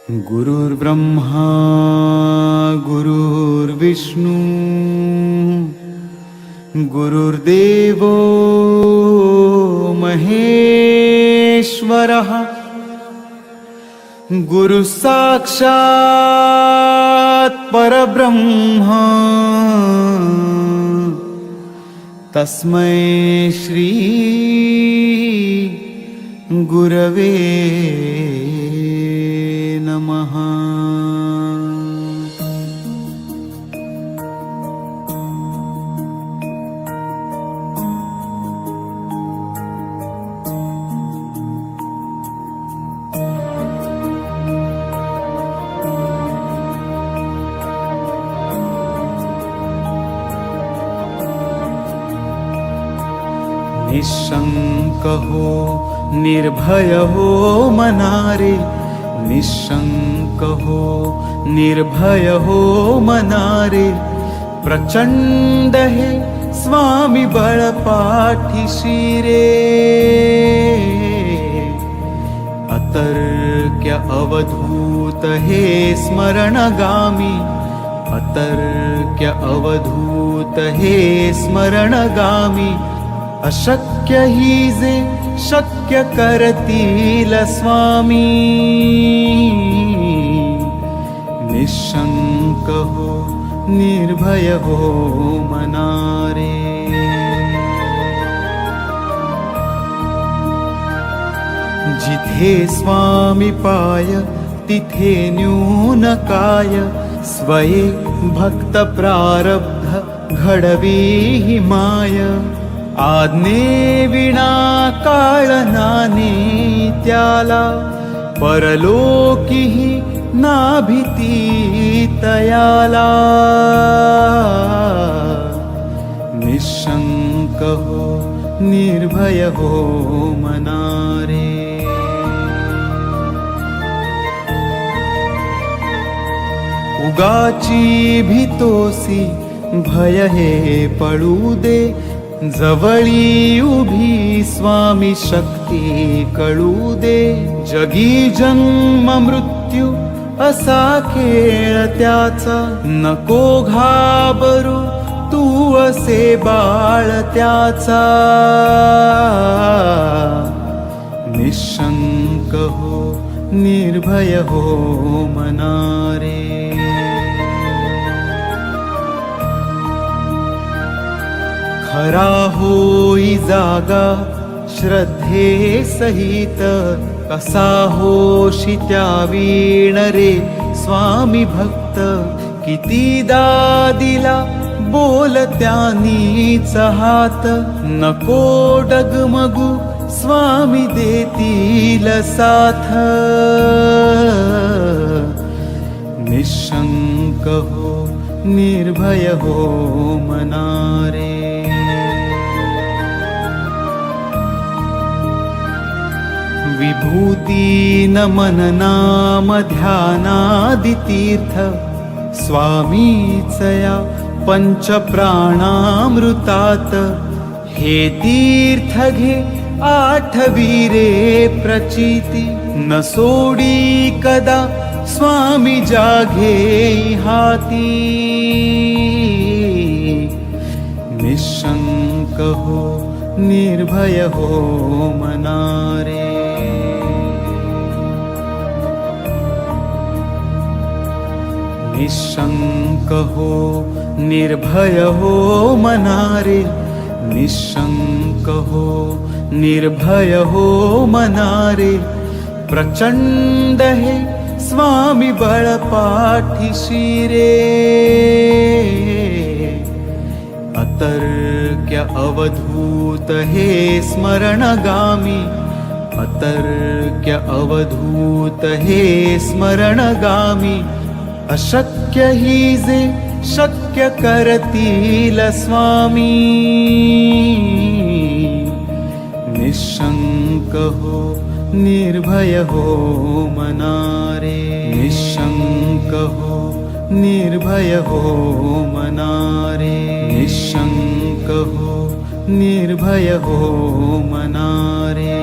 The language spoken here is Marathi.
गुरुर्ब्रह्मा गुरुर्विष्णू गुरुर्देवो महेश्वरः गुरु साक्षात् परब्रह्म तस्मै श्री गुरवे नमः। निशंक हो निर्भय हो मनारे, निशंक हो निर्भय हो मनारे, प्रचंड है स्वामी बळ पाठीशी रे। अतर्क्य अवधूत हे स्मरणगामी, अतर्क्य अवधूत हे स्मरणगामी, अशक्य ही जे शक्य करतील स्वामी। निशंक हो निर्भय हो मनारे, जिथे स्वामी पाय तिथे न्यून काय, स्वये भक्त प्रारब्ध घडवी ही माय। आज्ञे विना काळ नाने त्याला, परलोकीही ना भीती तयाला। निशंक हो निर्भय हो मनारे, उगाची भीतोसी भय हे पळू दे। जवळी उभी स्वामी शक्ती कळू दे। जगी जन्म मृत्यू असा खेळ त्याचा, नको घाबरू तू असे बाळ त्याचा। निशंक हो निर्भय हो मनारे, खरा होई जागा श्रद्धे सहित, कसा होशी त्या वीण रे स्वामी भक्त। कितीदा दिला बोल त्यानीच हात, नको डगमगू स्वामी देतील साथ। निशंक हो निर्भय हो मनारे, विभूती नमन नाम ध्यानादि तीर्थ, स्वामीचया पंच प्राणामृतात। हे तीर्थ घे आठवी रे प्रचिती, न सोडी कदा स्वामी जाघे हाती। निशंक हो निर्भय हो मनारे, निशंक हो निर्भय हो मनारे, निशंक हो निर्भय हो मनारे। प्रचंड है स्वामी बळ पाठीशी रे। अतर्क्य अवधूत हे स्मरणगामी, अतर्क्य अवधूत हे स्मरणगामी, अशक्य ही जे शक्य करतील स्वामी। निशंक हो निर्भय हो मनारे, निशंक हो निर्भय हो मनारे, निशंक हो निर्भय हो मनारे।